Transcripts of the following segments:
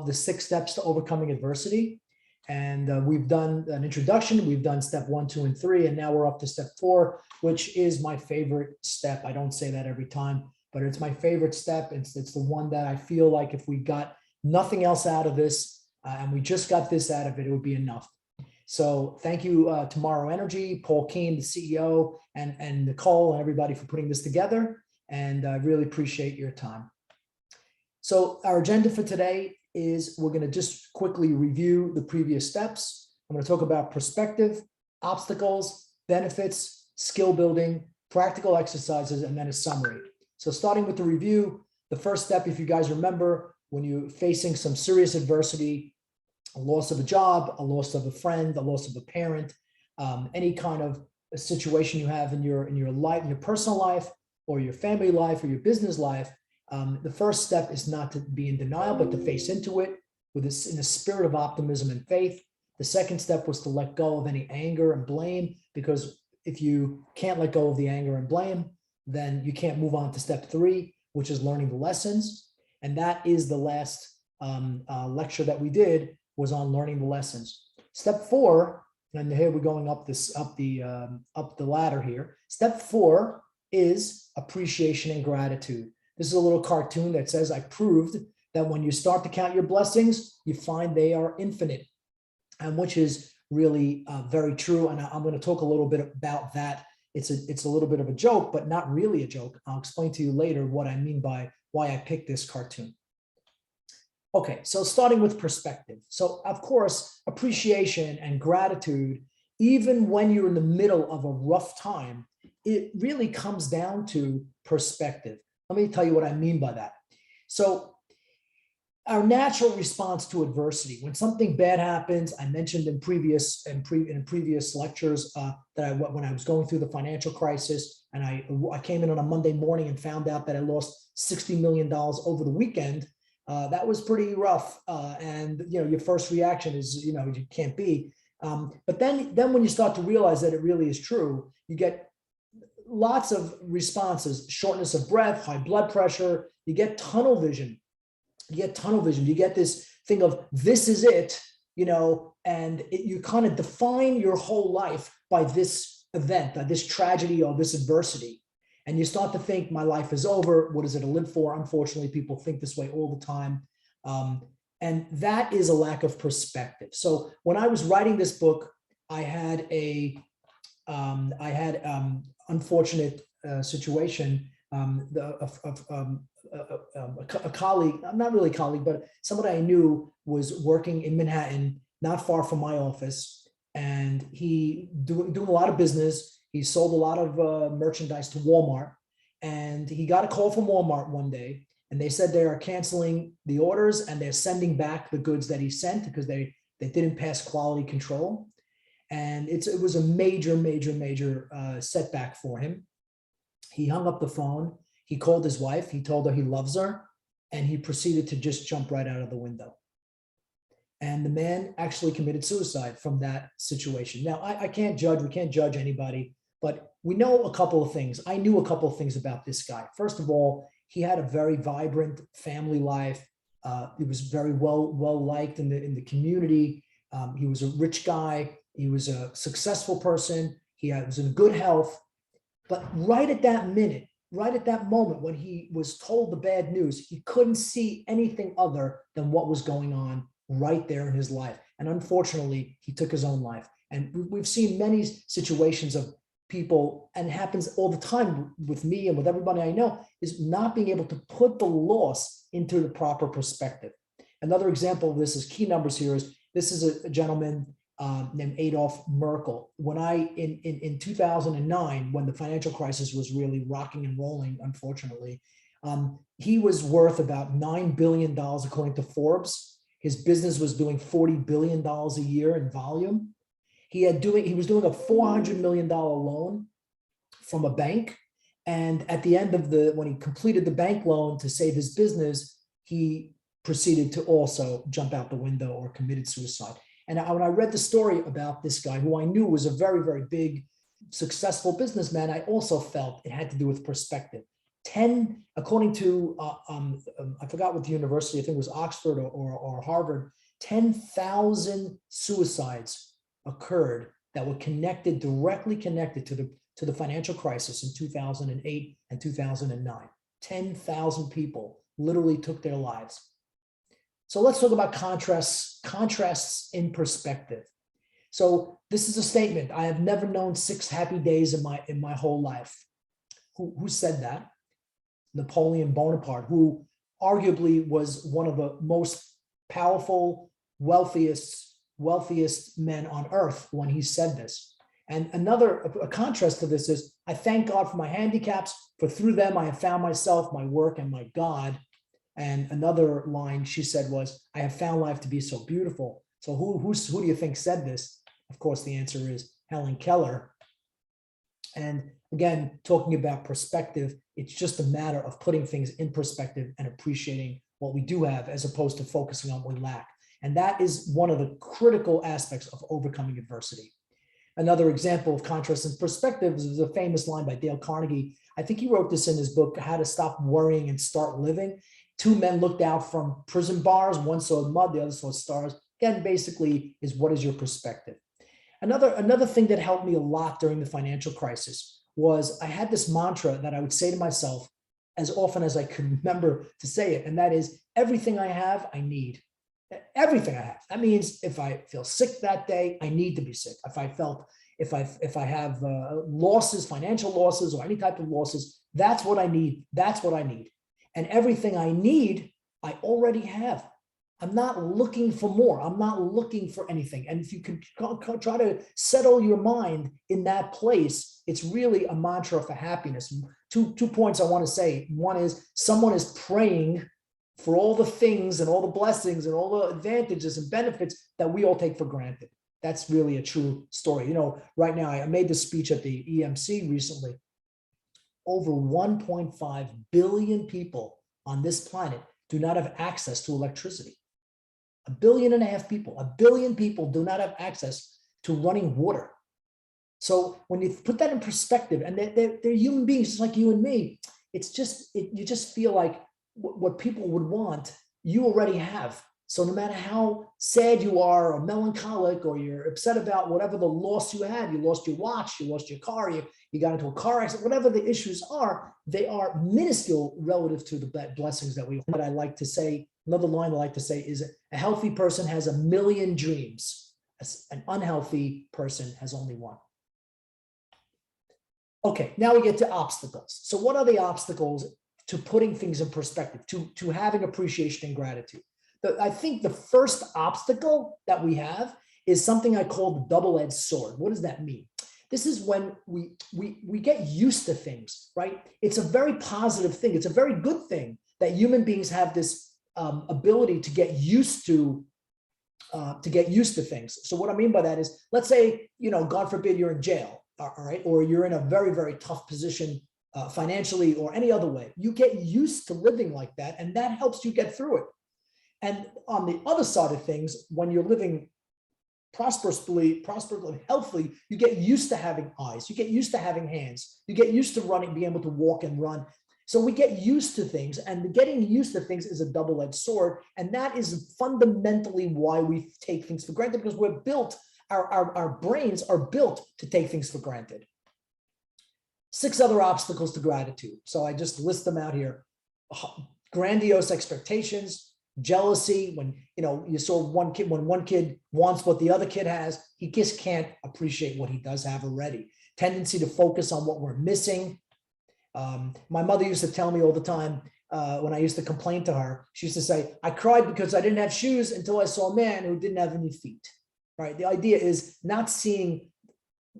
of the 6 steps to overcoming adversity. And we've done an introduction. We've done step 1, 2, and 3, and now we're up to step 4, which is my favorite step. I don't say that every time, but it's my favorite step. It's the one that I feel like if we got nothing else out of this and we just got this out of it, it would be enough. So thank you, Tomorrow Energy, Paul Keen, the CEO, and Nicole and everybody for putting this together. And I really appreciate your time. So our agenda for today is we're going to just quickly review the previous steps. I'm going to talk about perspective, obstacles, benefits, skill building, practical exercises, and then a summary. So starting with the review, the first step, if you guys remember, when you're facing some serious adversity, a loss of a job, a loss of a friend, a loss of a parent, any kind of a situation you have in your life, in your personal life, or your family life, or your business life, the first step is not to be in denial, but to face into it with this in a spirit of optimism and faith. The second step was to let go of any anger and blame, because if you can't let go of the anger and blame, then you can't move on to step 3, which is learning the lessons. And that is the last lecture that we did, was on learning the lessons. Step 4, and here we're going up the ladder here. Step 4 is appreciation and gratitude. This is a little cartoon that says, I proved that when you start to count your blessings, you find they are infinite, and which is really very true. And I'm going to talk a little bit about that. It's a little bit of a joke, but not really a joke. I'll explain to you later what I mean by why I picked this cartoon. Okay, so starting with perspective. So of course, appreciation and gratitude, even when you're in the middle of a rough time, it really comes down to perspective. Let me tell you what I mean by that. So our natural response to adversity, when something bad happens, I mentioned in previous lectures that when I was going through the financial crisis, and I came in on a Monday morning and found out that I lost $60 million over the weekend. That was pretty rough. And your first reaction is, you can't be. But then when you start to realize that it really is true, you get lots of responses: shortness of breath, high blood pressure. You get tunnel vision. You get this thing of, this is it, and you kind of define your whole life by this event, by this tragedy or this adversity. And you start to think, my life is over. What is it to live for? Unfortunately, people think this way all the time. And that is a lack of perspective. So when I was writing this book, I had unfortunate situation. A colleague, not really a colleague, but somebody I knew, was working in Manhattan, not far from my office, and he doing a lot of business. He sold a lot of merchandise to Walmart, and he got a call from Walmart one day, and they said they are canceling the orders and they're sending back the goods that he sent because they didn't pass quality control. And it was a major setback for him. He hung up the phone. He called his wife. He told her he loves her, and he proceeded to just jump right out of the window. And the man actually committed suicide from that situation. Now, I can't judge. We can't judge anybody, but we know a couple of things. I knew a couple of things about this guy. First of all, he had a very vibrant family life. He was very well liked in the community. He was a rich guy. He was a successful person. He was in good health. But right at that minute, right at that moment, when he was told the bad news, he couldn't see anything other than what was going on right there in his life. And unfortunately, he took his own life. And we've seen many situations of people, and it happens all the time with me and with everybody I know, is not being able to put the loss into the proper perspective. Another example of this is key numbers here is, this is a gentleman named Adolf Merckle. When in 2009, when the financial crisis was really rocking and rolling, unfortunately, he was worth about $9 billion according to Forbes. His business was doing $40 billion a year in volume. He was doing a $400 million loan from a bank. And at the end of when he completed the bank loan to save his business, he proceeded to also jump out the window or committed suicide. And when I read the story about this guy, who I knew was a very, very big, successful businessman, I also felt it had to do with perspective. according to, I forgot what the university, I think it was Oxford or Harvard, 10,000 suicides occurred that were directly connected to the financial crisis in 2008 and 2009. 10,000 people literally took their lives. So let's talk about contrasts in perspective. So this is a statement. I have never known 6 happy days in my whole life. Who said that? Napoleon Bonaparte, who arguably was one of the most powerful, wealthiest men on earth when he said this. And a contrast to this is, I thank God for my handicaps, for through them I have found myself, my work, and my God. And another line she said was, I have found life to be so beautiful. So who do you think said this? Of course, the answer is Helen Keller. And again, talking about perspective, it's just a matter of putting things in perspective and appreciating what we do have as opposed to focusing on what we lack. And that is one of the critical aspects of overcoming adversity. Another example of contrast and perspective is a famous line by Dale Carnegie. I think he wrote this in his book, How to Stop Worrying and Start Living. 2 men looked out from prison bars. One saw mud, the other saw stars. Again, basically is, what is your perspective? Another thing that helped me a lot during the financial crisis was I had this mantra that I would say to myself as often as I could remember to say it. And that is, everything I have, I need. Everything I have. That means if I feel sick that day, I need to be sick. If I have losses, financial losses, or any type of losses, that's what I need. That's what I need. And everything I need, I already have. I'm not looking for more. I'm not looking for anything. And if you can try to settle your mind in that place, it's really a mantra for happiness. Two points I want to say. One is, someone is praying for all the things and all the blessings and all the advantages and benefits that we all take for granted. That's really a true story. You know, right now, I made this speech at the EMC recently. Over 1.5 billion people on this planet do not have access to electricity. 1.5 billion people, 1 billion people do not have access to running water. So when you put that in perspective, and they're human beings just like you and me, it's just, you just feel like what people would want, you already have. So no matter how sad you are or melancholic, or you're upset about whatever the loss you had, you lost your watch, you lost your car, you got into a car accident, whatever the issues are, they are minuscule relative to the blessings that we have. What I like to say, another line I like to say is, a healthy person has 1 million dreams. An unhealthy person has only one. Okay, now we get to obstacles. So what are the obstacles to putting things in perspective, to having appreciation and gratitude? I think the first obstacle that we have is something I call the double-edged sword. What does that mean? This is when we get used to things, right? It's a very positive thing. It's a very good thing that human beings have this ability to get used to things. So what I mean by that is, let's say, you know, God forbid, you're in jail, all right, or you're in a very, very tough position financially or any other way. You get used to living like that, and that helps you get through it. And on the other side of things, when you're living prosperously, healthily, you get used to having eyes, you get used to having hands, you get used to running, being able to walk and run. So we get used to things, and getting used to things is a double-edged sword. And that is fundamentally why we take things for granted, because we're built, our brains are built to take things for granted. 6 other obstacles to gratitude. So I just list them out here. Grandiose expectations, jealousy. When you saw one kid, when one kid wants what the other kid has, he just can't appreciate what he does have already. Tendency to focus on what we're missing. My mother used to tell me all the time, when I used to complain to her, she used to say, I cried because I didn't have shoes until I saw a man who didn't have any feet, right? The idea is not seeing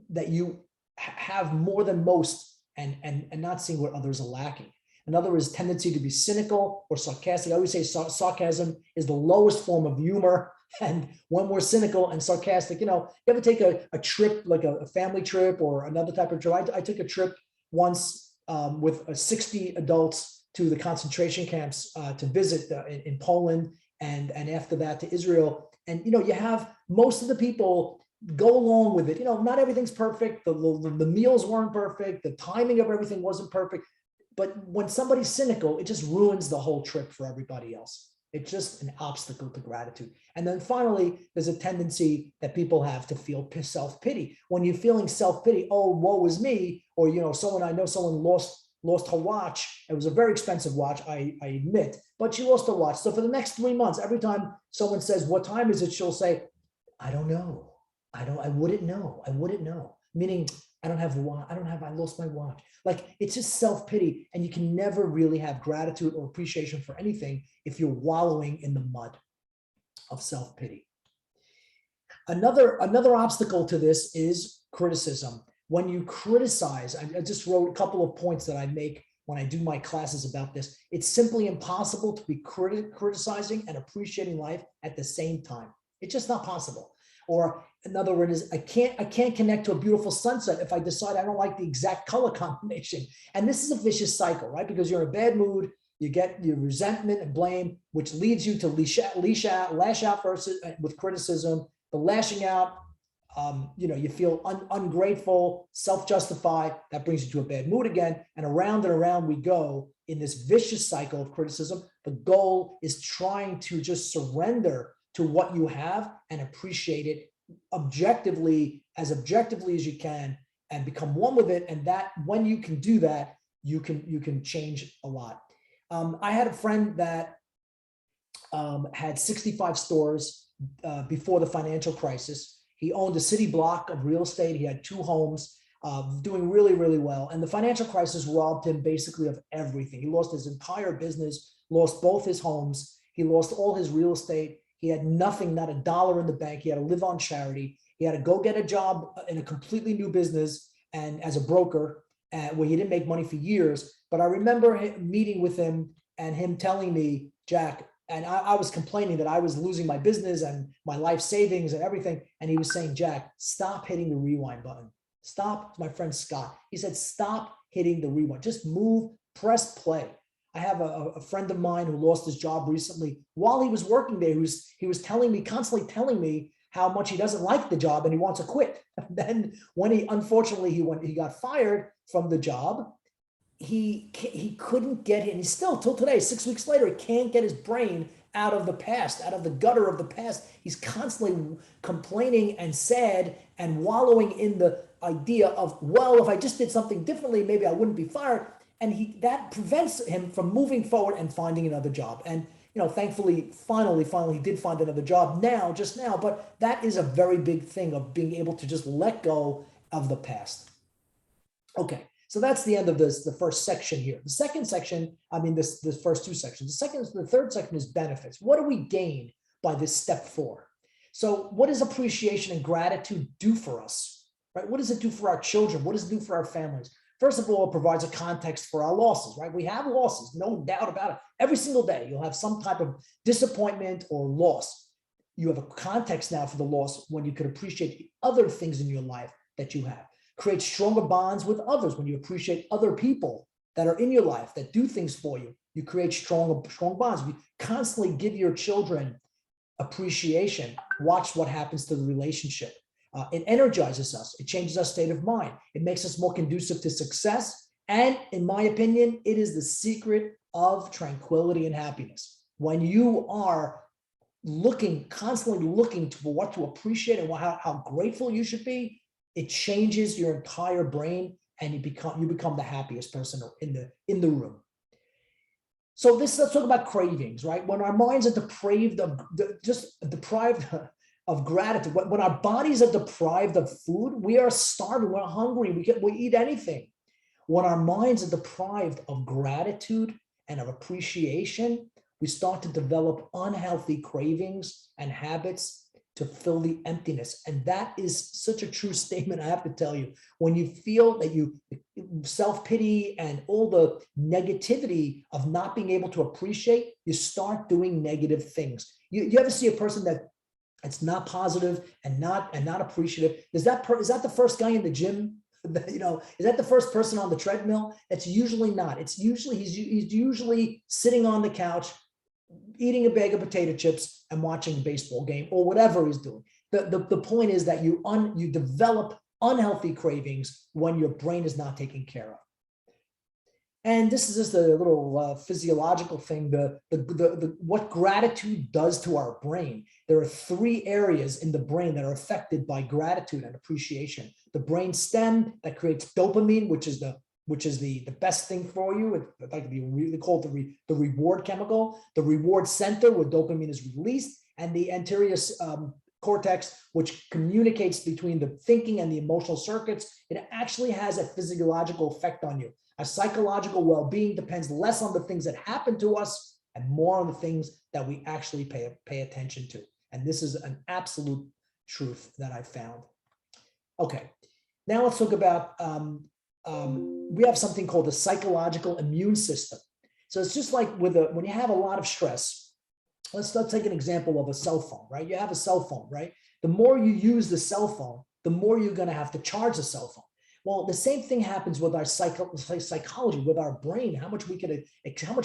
that you have more than most, and not seeing what others are lacking. Another is tendency to be cynical or sarcastic. I always say sarcasm is the lowest form of humor. And when we're cynical and sarcastic, you ever take a trip, like a family trip or another type of trip? I took a trip once with 60 adults to the concentration camps to visit in Poland, and after that to Israel. And, you have most of the people go along with it. Not everything's perfect. The meals weren't perfect. The timing of everything wasn't perfect. But when somebody's cynical, it just ruins the whole trip for everybody else. It's just an obstacle to gratitude. And then finally, there's a tendency that people have to feel self-pity. When you're feeling self-pity, oh, woe is me, or, you know, I know someone lost her watch. It was a very expensive watch, I admit, but she lost her watch. So for the next 3 months, every time someone says, what time is it? She'll say, I don't know. I wouldn't know. I wouldn't know. Meaning, I lost my watch. Like, it's just self-pity, and you can never really have gratitude or appreciation for anything if you're wallowing in the mud of self-pity. Another obstacle to this is criticism. When you criticize, I just wrote a couple of points that I make when I do my classes about this. It's simply impossible to be criticizing and appreciating life at the same time. It's just not possible. Or another word is, I can't connect to a beautiful sunset if I decide I don't like the exact color combination. And this is a vicious cycle, right? Because you're in a bad mood, you get your resentment and blame, which leads you to lash out versus with criticism. The lashing out, you feel ungrateful, self-justify. That brings you to a bad mood again, and around we go in this vicious cycle of criticism. The goal is trying to just surrender to what you have and appreciate it objectively as you can, and become one with it. And that, when you can do that, you can change a lot. I had a friend that had 65 stores before the financial crisis. He owned a city block of real estate. He had 2 homes, doing really, really well. And the financial crisis robbed him basically of everything. He lost his entire business, lost both his homes. He lost all his real estate. He had nothing, not a dollar in the bank. He had to live on charity. He had to go get a job in a completely new business and as a broker, where he didn't make money for years. But I remember meeting with him and him telling me, Jack, and I was complaining that I was losing my business and my life savings and everything. And he was saying, Jack, stop hitting the rewind button. Stop. My friend Scott, he said, stop hitting the rewind. Just move, press play. I have a friend of mine who lost his job recently. While he was working there, he was constantly telling me how much he doesn't like the job and he wants to quit. And then when he got fired from the job, he couldn't get it. And he's still, till today, 6 weeks later, he can't get his brain out of the past, out of the gutter of the past. He's constantly complaining and sad and wallowing in the idea of, well, if I just did something differently, maybe I wouldn't be fired. And that prevents him from moving forward and finding another job. And, thankfully, finally, he did find another job just now. But that is a very big thing of being able to just let go of the past. Okay, so that's the end of the first section here. The second section, the first 2 sections. The third section is benefits. What do we gain by this step 4? So what does appreciation and gratitude do for us, right? What does it do for our children? What does it do for our families? First of all, it provides a context for our losses, right? We have losses, no doubt about it. Every single day, you'll have some type of disappointment or loss. You have a context now for the loss when you could appreciate the other things in your life that you have. Create stronger bonds with others when you appreciate other people that are in your life that do things for you. You create strong bonds. You constantly give your children appreciation. Watch what happens to the relationship. It energizes us. It changes our state of mind. It makes us more conducive to success. And in my opinion, it is the secret of tranquility and happiness. When you are constantly looking for what to appreciate and how grateful you should be, it changes your entire brain, and you become the happiest person in the room. So let's talk about cravings, right? When our minds are deprived of gratitude, when our bodies are deprived of food, we are starving, we're hungry, we eat anything. When our minds are deprived of gratitude and of appreciation, we start to develop unhealthy cravings and habits to fill the emptiness. And that is such a true statement, I have to tell you. When you feel that you self-pity and all the negativity of not being able to appreciate, you start doing negative things. You ever see a person that's not positive and not appreciative? Is that the first guy in the gym? Is that the first person on the treadmill? It's usually not. He's usually sitting on the couch, eating a bag of potato chips and watching a baseball game or whatever he's doing. The point is that you develop unhealthy cravings when your brain is not taken care of. And this is just a little physiological thing, what gratitude does to our brain. There are 3 areas in the brain that are affected by gratitude and appreciation. The brain stem that creates dopamine, which is the best thing for you. It's like we call it the reward chemical. The reward center where dopamine is released, and the anterior cortex, which communicates between the thinking and the emotional circuits. It actually has a physiological effect on you. Our psychological well-being depends less on the things that happen to us and more on the things that we actually pay attention to. And this is an absolute truth that I found. Okay, now let's talk about, we have something called the psychological immune system. So it's just like when you have a lot of stress. Let's take an example of a cell phone, right? You have a cell phone, right? The more you use the cell phone, the more you're going to have to charge the cell phone. Well, the same thing happens with our psychology, with our brain, how much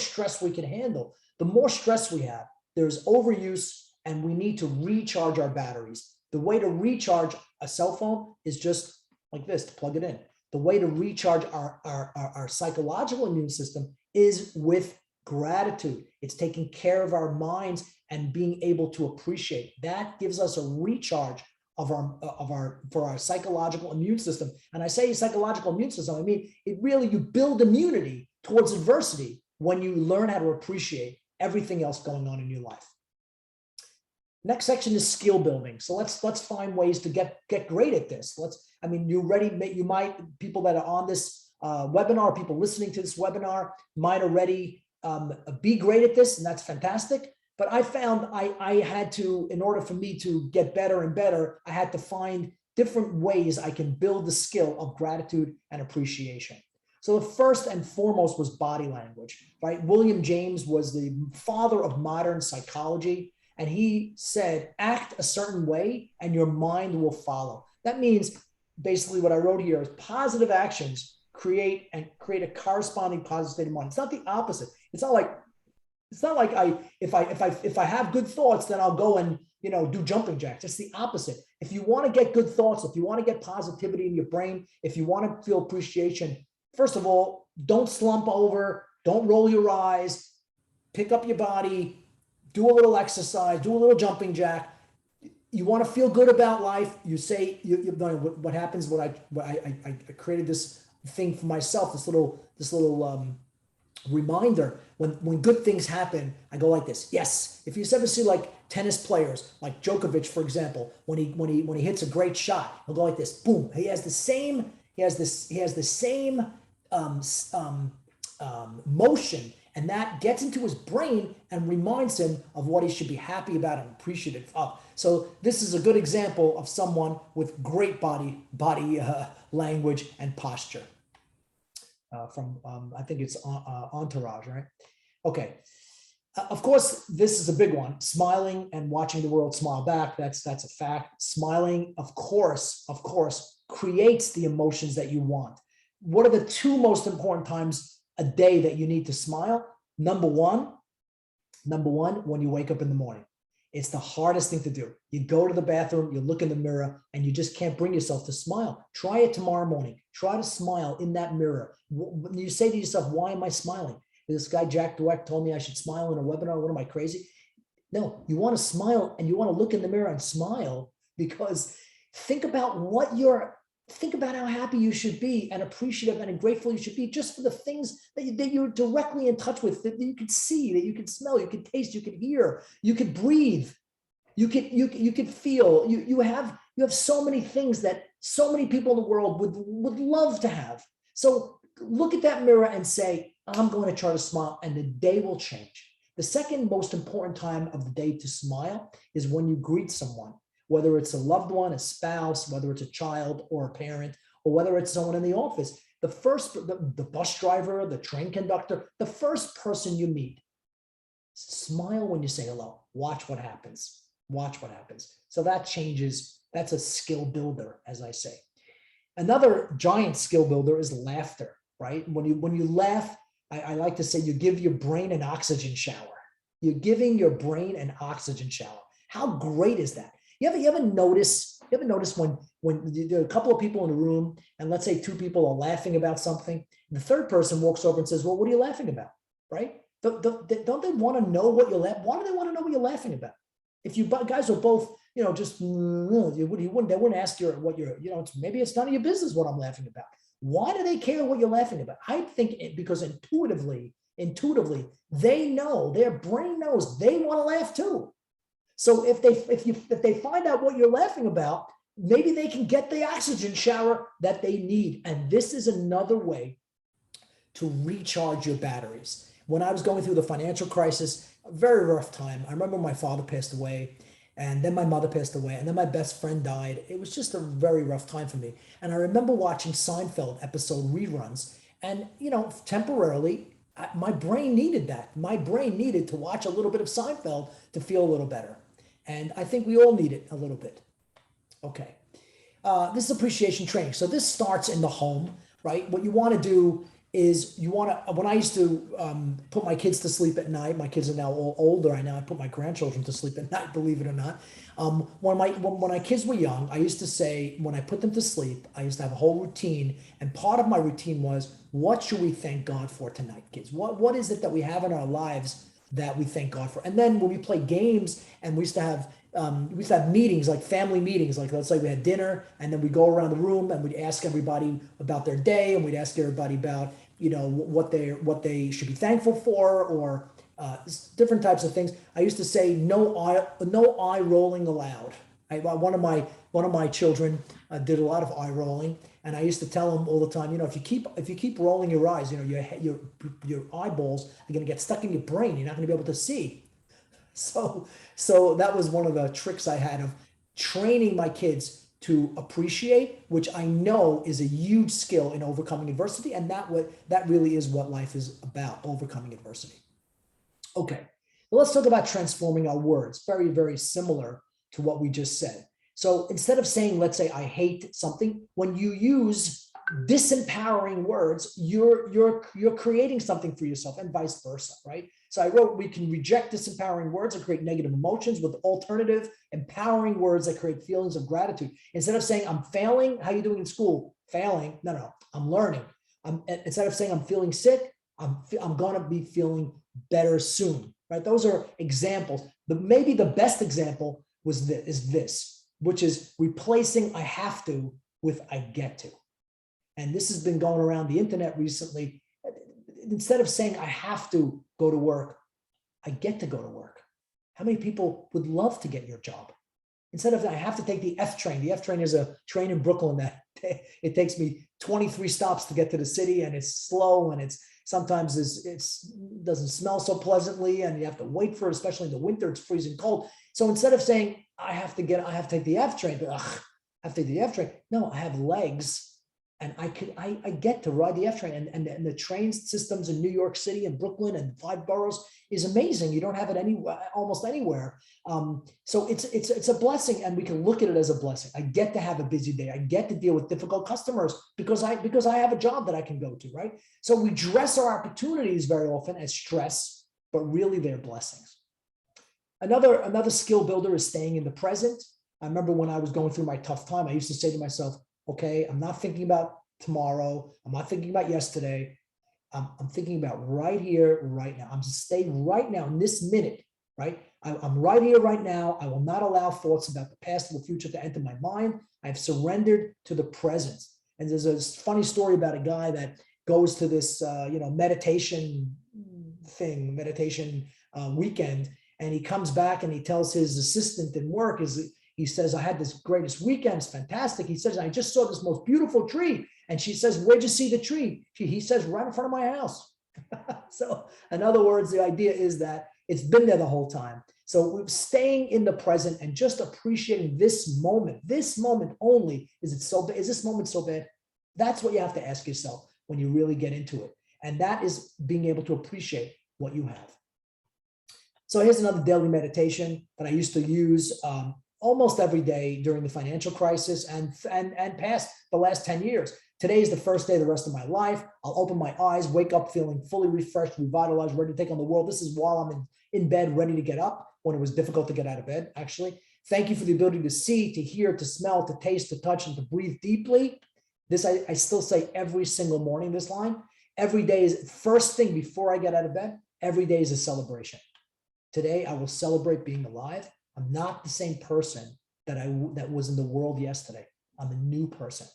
stress we can handle. The more stress we have, there's overuse, and we need to recharge our batteries. The way to recharge a cell phone is just like this, to plug it in. The way to recharge our psychological immune system is with gratitude. It's taking care of our minds and being able to appreciate. That gives us a recharge for our psychological immune system. And I say psychological immune system, I mean, you build immunity towards adversity when you learn how to appreciate everything else going on in your life. Next section is skill building. So let's find ways to get great at this. People that are on this webinar, people listening to this webinar might already be great at this, and that's fantastic. But I found I had to, in order for me to get better and better, I had to find different ways I can build the skill of gratitude and appreciation. So the first and foremost was body language, right? William James was the father of modern psychology, and he said, act a certain way and your mind will follow. That means basically what I wrote here is positive actions create a corresponding positive state of mind. It's not the opposite. It's not like if I have good thoughts, then I'll go and do jumping jacks. It's the opposite. If you want to get good thoughts, if you want to get positivity in your brain, if you want to feel appreciation, first of all, don't slump over, don't roll your eyes, pick up your body, do a little exercise, do a little jumping jack. You want to feel good about life. You say what happens when I created this thing for myself, this little reminder. When good things happen, I go like this. Yes. If you ever see like tennis players, like Djokovic, for example, when he hits a great shot, he'll go like this. Boom. He has the same motion, and that gets into his brain and reminds him of what he should be happy about and appreciative of. So this is a good example of someone with great body language and posture. From I think it's Entourage, right? Okay. Of course, this is a big one. Smiling and watching the world smile back. That's a fact. Smiling, of course, creates the emotions that you want. What are the 2 most important times a day that you need to smile? Number one, when you wake up in the morning. It's the hardest thing to do. You go to the bathroom, you look in the mirror, and you just can't bring yourself to smile. Try it tomorrow morning. Try to smile in that mirror. When you say to yourself, why am I smiling? This guy, Jack Dweck, told me I should smile in a webinar. What am I, crazy? No, you want to smile and you want to look in the mirror and smile, because think about how happy you should be and appreciative and grateful you should be just for the things that you're directly in touch with, that you can see, that you can smell, you can taste, you can hear, you can breathe, you can feel. You have so many things that so many people in the world would love to have. So look at that mirror and say, I'm going to try to smile, and the day will change. The second most important time of the day to smile is when you greet someone, whether it's a loved one, a spouse, whether it's a child or a parent, or whether it's someone in the office. The bus driver, the train conductor, the first person you meet, smile when you say hello. Watch what happens. Watch what happens. So that changes. That's a skill builder, as I say. Another giant skill builder is laughter, right? When you laugh, I like to say you give your brain an oxygen shower. You're giving your brain an oxygen shower. How great is that? You ever notice when there are a couple of people in the room, and let's say two people are laughing about something, the third person walks over and says, well, what are you laughing about? Right? Don't they want to know what you're laughing? Why do they want to know what you're laughing about? If you guys are both, just they wouldn't ask you what you're, maybe it's none of your business what I'm laughing about. Why do they care what you're laughing about? I think because intuitively, they know, their brain knows they want to laugh too. So if they find out what you're laughing about, maybe they can get the oxygen shower that they need. And this is another way to recharge your batteries. When I was going through the financial crisis, a very rough time. I remember my father passed away, and then my mother passed away, and then my best friend died. It was just a very rough time for me. And I remember watching Seinfeld episode reruns, and temporarily, my brain needed that. My brain needed to watch a little bit of Seinfeld to feel a little better. And I think we all need it a little bit. Okay. This is appreciation training. So this starts in the home, right? What you want to do is when I used to put my kids to sleep at night, my kids are now all older. I put my grandchildren to sleep at night, believe it or not. When my kids were young, I used to say, when I put them to sleep, I used to have a whole routine. And part of my routine was, what should we thank God for tonight, kids? What is it that we have in our lives that we thank God for? And then when we play games, and we used to have meetings, like family meetings, like let's say we had dinner, and then we go around the room and we'd ask everybody about their day, and we'd ask everybody about what they should be thankful for, or different types of things. I used to say no eye rolling allowed. One of my children did a lot of eye rolling, and I used to tell him all the time, if you keep rolling your eyes, your eyeballs are going to get stuck in your brain. You're not going to be able to see. So that was one of the tricks I had of training my kids to appreciate, which I know is a huge skill in overcoming adversity. And that really is what life is about, overcoming adversity. Okay, well, let's talk about transforming our words. Very, very similar to what we just said. So instead of saying, let's say, I hate something, when you use disempowering words, you're creating something for yourself, and vice versa, right? So I wrote, we can reject disempowering words that create negative emotions with alternative, empowering words that create feelings of gratitude. Instead of saying, I'm failing, how are you doing in school? Failing? No, I'm learning. Instead of saying I'm feeling sick, I'm going to be feeling better soon, right? Those are examples. But maybe the best example is this, which is replacing I have to with I get to. And this has been going around the internet recently. Instead of saying I have to go to work, I get to go to work. How many people would love to get your job? Instead of I have to take the F train. The F train is a train in Brooklyn that it takes me 23 stops to get to the city, and it's slow, and sometimes it doesn't smell so pleasantly, and you have to wait for it, especially in the winter, it's freezing cold. So instead of saying I have to take the F train, but I have to take the F train. No, I have legs. And I get to ride the F train, and the train systems in New York City and Brooklyn and 5 boroughs is amazing. You don't have it almost anywhere. So it's a blessing, and we can look at it as a blessing. I get to have a busy day. I get to deal with difficult customers because I have a job that I can go to, right? So we dress our opportunities very often as stress, but really they're blessings. Another skill builder is staying in the present. I remember when I was going through my tough time, I used to say to myself, okay, I'm not thinking about tomorrow. I'm not thinking about yesterday. I'm thinking about right here, right now. I'm just staying right now in this minute, right? I'm right here, right now. I will not allow thoughts about the past or the future to enter my mind. I've surrendered to the present. And there's a funny story about a guy that goes to this, meditation weekend, and he comes back and he tells his assistant in work, he says, I had this greatest weekend. It's fantastic. He says, I just saw this most beautiful tree. And she says, where'd you see the tree? He says, right in front of my house. So in other words, the idea is that it's been there the whole time. So we're staying in the present and just appreciating this moment only. Is this moment so bad? That's what you have to ask yourself when you really get into it. And that is being able to appreciate what you have. So here's another daily meditation that I used to use almost every day during the financial crisis and past the last 10 years. Today is the first day of the rest of my life. I'll open my eyes, wake up feeling fully refreshed, revitalized, ready to take on the world. This is while I'm in bed, ready to get up, when it was difficult to get out of bed, actually. Thank you for the ability to see, to hear, to smell, to taste, to touch, and to breathe deeply. This I still say every single morning, this line. Every day is first thing before I get out of bed. Every day is a celebration. Today, I will celebrate being alive. I'm not the same person that was in the world yesterday. I'm a new person.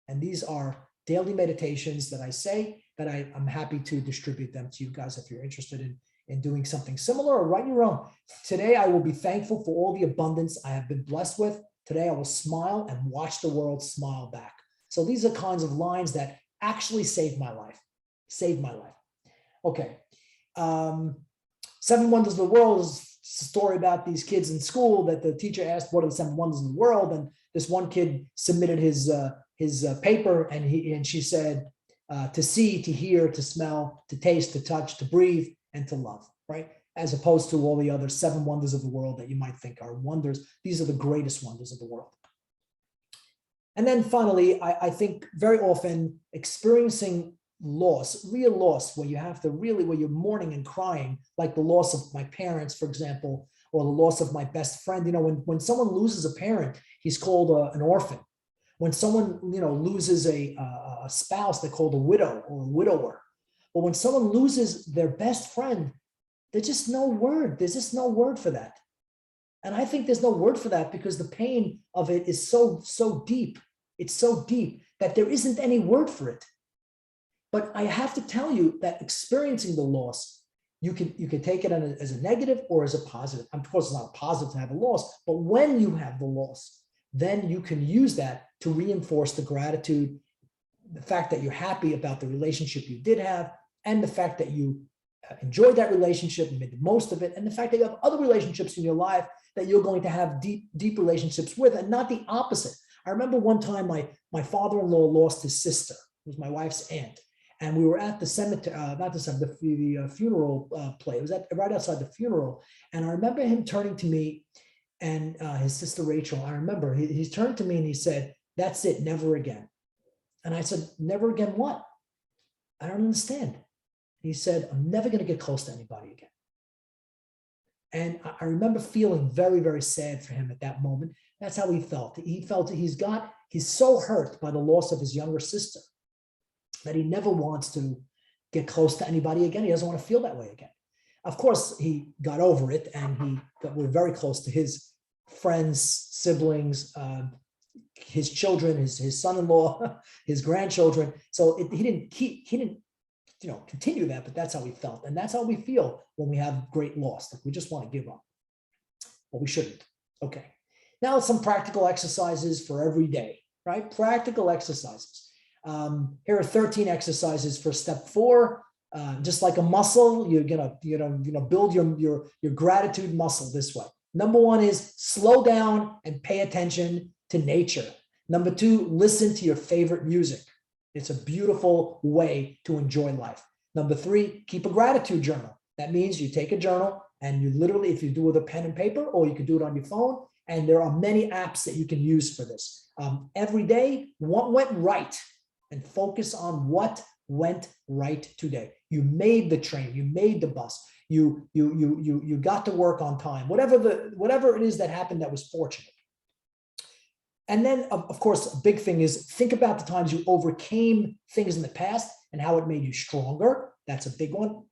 And these are daily meditations that I say that I'm happy to distribute them to you guys if you're interested in doing something similar or write your own. Today, I will be thankful for all the abundance I have been blessed with. Today, I will smile and watch the world smile back. So these are kinds of lines that actually saved my life. Saved my life. Okay. Seven Wonders of the World is a story about these kids in school that the teacher asked, what are the seven wonders of the world? And this one kid submitted his paper, and she said, to see, to hear, to smell, to taste, to touch, to breathe, and to love, right? As opposed to all the other seven wonders of the world that you might think are wonders. These are the greatest wonders of the world. And then finally, I think very often experiencing loss, real loss, where you have to really, where you're mourning and crying, like the loss of my parents, for example, or the loss of my best friend. You know, when someone loses a parent, he's called an orphan. When someone, loses a spouse, they're called a widow or a widower. But when someone loses their best friend, there's just no word. There's just no word for that. And I think there's no word for that because the pain of it is so deep. It's so deep that there isn't any word for it. But I have to tell you that experiencing the loss, you can take it as a negative or as a positive. Of course, it's not a positive to have a loss, but when you have the loss, then you can use that to reinforce the gratitude, the fact that you're happy about the relationship you did have, and the fact that you enjoyed that relationship and made the most of it, and the fact that you have other relationships in your life that you're going to have deep relationships with, and not the opposite. I remember one time my father-in-law lost his sister, who was my wife's aunt, and we were at the cemetery, the funeral play. It was right outside the funeral, and I remember him turning to me and his sister Rachel. I remember he's turned to me and he said, "That's it, never again." And I said, "Never again what?" "I don't understand." He said, "I'm never going to get close to anybody again." And I remember feeling very, very sad for him at that moment. That's how he felt. He felt he's so hurt by the loss of his younger sister that he never wants to get close to anybody again. He doesn't want to feel that way again. Of course, he got over it, and we're very close to his friends, siblings, his children, his son-in-law, his grandchildren. So he didn't continue that, but that's how he felt. And that's how we feel when we have great loss. Like we just want to give up, but we shouldn't. Okay. Now some practical exercises for every day, right? Practical exercises. Here are 13 exercises for step 4. Just like a muscle, you're gonna build your gratitude muscle this way. Number 1 is slow down and pay attention to nature. Number 2, listen to your favorite music. It's a beautiful way to enjoy life. Number 3, keep a gratitude journal. That means you take a journal and you literally, if you do it with a pen and paper, or you can do it on your phone, and there are many apps that you can use for this. Every day, what went right, and focus on what went right today. You made the train, you made the bus, you got to work on time, whatever it is that happened that was fortunate. And then, of course, a big thing is think about the times you overcame things in the past and how it made you stronger. That's a big one.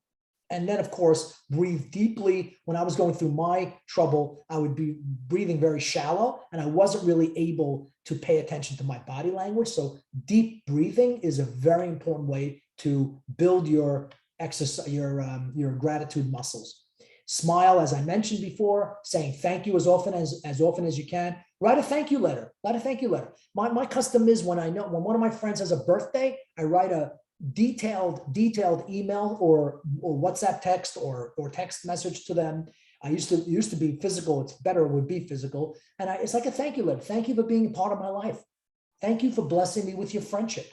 And then, of course, breathe deeply. When I was going through my trouble, I would be breathing very shallow, and I wasn't really able to pay attention to my body language. So deep breathing is a very important way to build your exercise, your gratitude muscles. Smile, as I mentioned before, saying thank you as often as you can. Write a thank you letter. Write a thank you letter. My custom is when one of my friends has a birthday, I write a detailed email or WhatsApp text or text message to them. I used to be physical. It's better, it would be physical. And it's like a thank you letter. Thank you for being a part of my life. Thank you for blessing me with your friendship.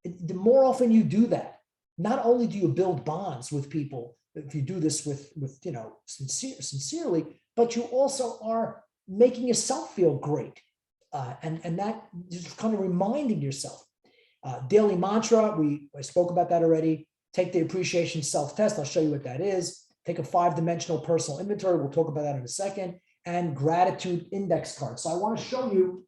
The more often you do that, not only do you build bonds with people, if you do this with sincerely, but you also are making yourself feel great. And that just kind of reminding yourself. Daily mantra, I spoke about that already. Take the appreciation self-test. I'll show you what that is. Take a 5-dimensional personal inventory. We'll talk about that in a second. and gratitude index cards. So I want to show you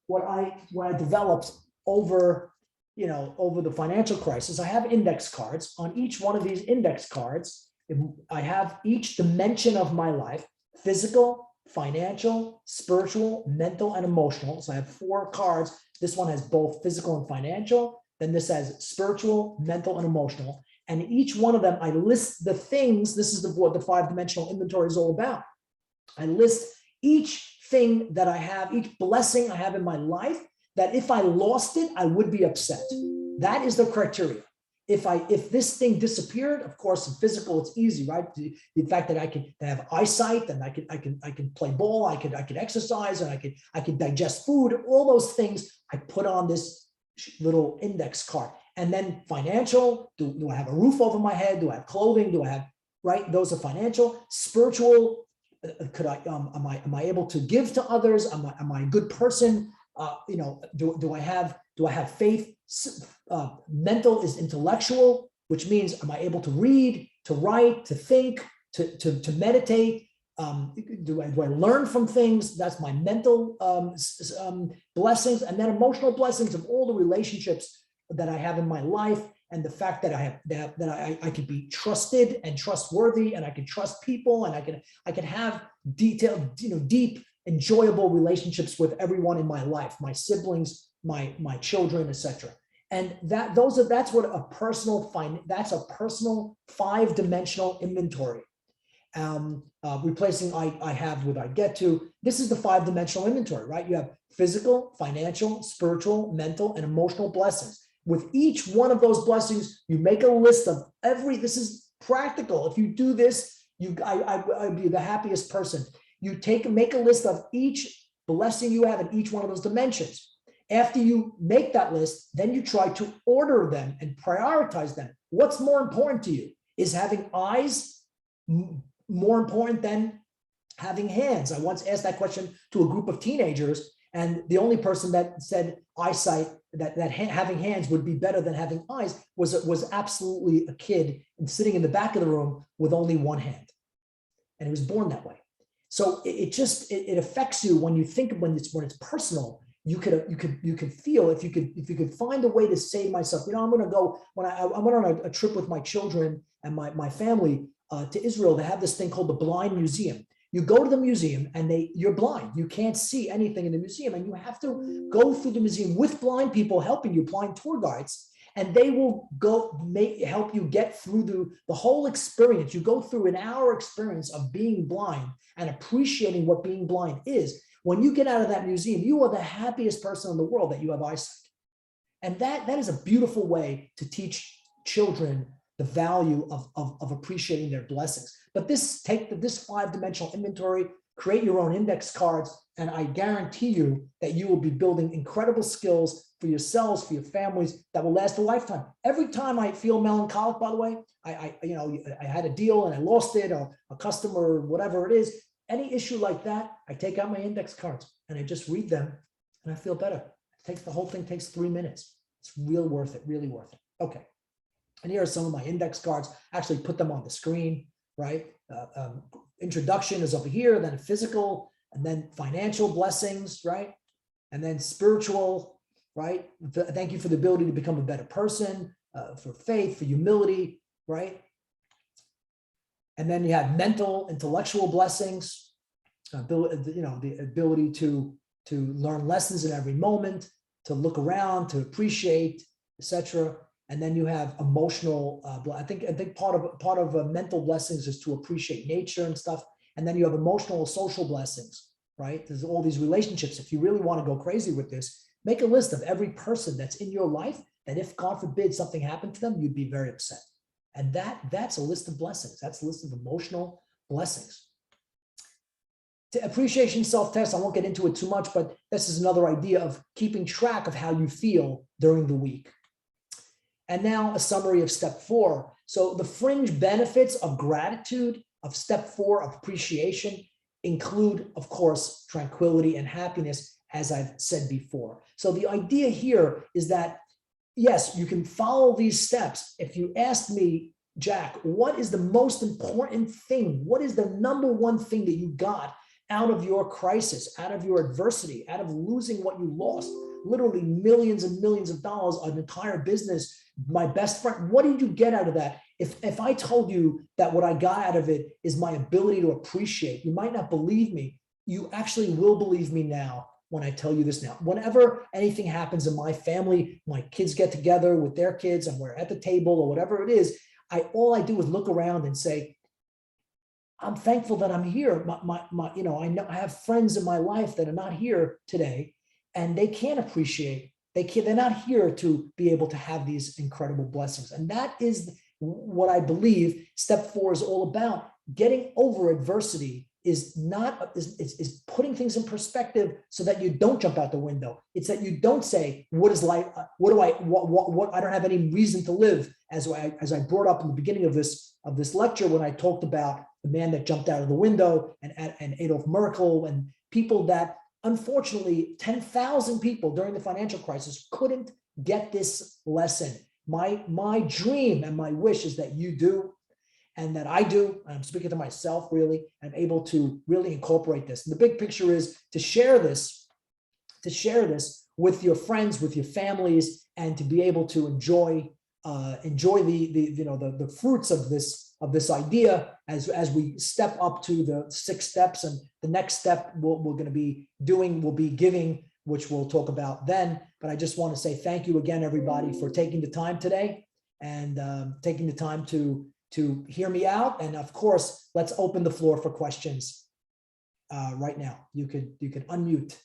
what I developed over the financial crisis. I have index cards. On each one of these index cards, I have each dimension of my life: physical, financial, spiritual, mental, and emotional. So I have 4 cards. This one has both physical and financial. Then this has spiritual, mental, and emotional. And each one of them, I list the things. This is what the 5-dimensional inventory is all about. I list each thing that I have, each blessing I have in my life, that if I lost it, I would be upset. That is the criteria. If this thing disappeared, of course, in physical, it's easy, right? The fact that I can have eyesight, and I can play ball, I could exercise, and I could digest food, all those things I put on this little index card. And then financial, do I have a roof over my head? Do I have clothing? Do I have, right? Those are financial. Spiritual, am I able to give to others? Am I a good person? Do I have faith? Mental is intellectual, which means, am I able to read, to write, to think, to meditate? Do I learn from things? That's my mental blessings. And then emotional blessings of all the relationships that I have in my life, and the fact that I could be trusted and trustworthy, and I can trust people, and I can have detailed, deep, enjoyable relationships with everyone in my life, my siblings, my children, etc. And that's what a personal that's a personal 5-dimensional inventory. Replacing I have with I get to. This is the 5-dimensional inventory, right? You have physical, financial, spiritual, mental, and emotional blessings. With each one of those blessings, you make a list of this is practical. If you do this, I'd be the happiest person. You make a list of each blessing you have in each one of those dimensions. After you make that list, then you try to order them and prioritize them. What's more important to you? Is having eyes more important than having hands? I once asked that question to a group of teenagers, and the only person that said eyesight, that having hands would be better than having eyes, was absolutely a kid and sitting in the back of the room with only one hand, and he was born that way. So it affects you when you think, when it's personal. You could feel, if you could find a way to say to myself, I'm going to go, I went on a trip with my children and my family to Israel. They have this thing called the Blind Museum. You go to the museum and you're blind. You can't see anything in the museum, and you have to go through the museum with blind people helping you, blind tour guides, and they will help you get through the whole experience. You go through an hour experience of being blind and appreciating what being blind is. When you get out of that museum, you are the happiest person in the world that you have eyesight. And that is a beautiful way to teach children the value of appreciating their blessings. But take this 5-dimensional inventory, create your own index cards, and I guarantee you that you will be building incredible skills for yourselves, for your families, that will last a lifetime. Every time I feel melancholic, by the way, I had a deal and I lost it, or a customer, or whatever it is, any issue like that, I take out my index cards and I just read them, and I feel better. The whole thing takes 3 minutes. It's really worth it. Okay. And here are some of my index cards. Actually put them on the screen, right? Introduction is over here, then physical, and then financial blessings, right? And then spiritual, right? Thank you for the ability to become a better person, for faith, for humility, right? And then you have mental, intellectual blessings, the ability to learn lessons in every moment, to look around, to appreciate, etc. And then you have emotional. I think part of mental blessings is to appreciate nature and stuff. And then you have emotional, social blessings, right? There's all these relationships. If you really want to go crazy with this, make a list of every person that's in your life that, if God forbid something happened to them, you'd be very upset. And that's a list of blessings. That's a list of emotional blessings. To appreciation self-test, I won't get into it too much, but this is another idea of keeping track of how you feel during the week. And now a summary of step 4. So the fringe benefits of gratitude, of step 4 of appreciation, include, of course, tranquility and happiness, as I've said before. So the idea here is that, yes, you can follow these steps. If you asked me, Jack, what is the most important thing? What is the number one thing that you got out of your crisis, out of your adversity, out of losing what you lost, literally millions and millions of dollars, an entire business, my best friend, what did you get out of that? If I told you that what I got out of it is my ability to appreciate, you might not believe me. You actually will believe me now when I tell you this now. Whenever anything happens in my family, my kids get together with their kids and we're at the table or whatever it is, all I do is look around and say, I'm thankful that I'm here. You know, I have friends in my life that are not here today, and they can't appreciate. They're not here to be able to have these incredible blessings. And that is what I believe step 4 is all about. Getting over adversity is putting things in perspective so that you don't jump out the window. It's that you don't say, what is life? What I don't have any reason to live. As I brought up in the beginning of this lecture, when I talked about the man that jumped out of the window and Adolf Merckle and people that, unfortunately, 10,000 people during the financial crisis couldn't get this lesson. My dream and my wish is that you do, and that I do. And I'm speaking to myself, really. I'm able to really incorporate this. And the big picture is to share this with your friends, with your families, and to be able to enjoy the fruits of this idea as we step up to the 6 steps. And the next step we're going to be doing will be giving, which we'll talk about then. But I just want to say thank you again, everybody, for taking the time today and taking the time to hear me out. And of course, let's open the floor for questions right now. You could unmute.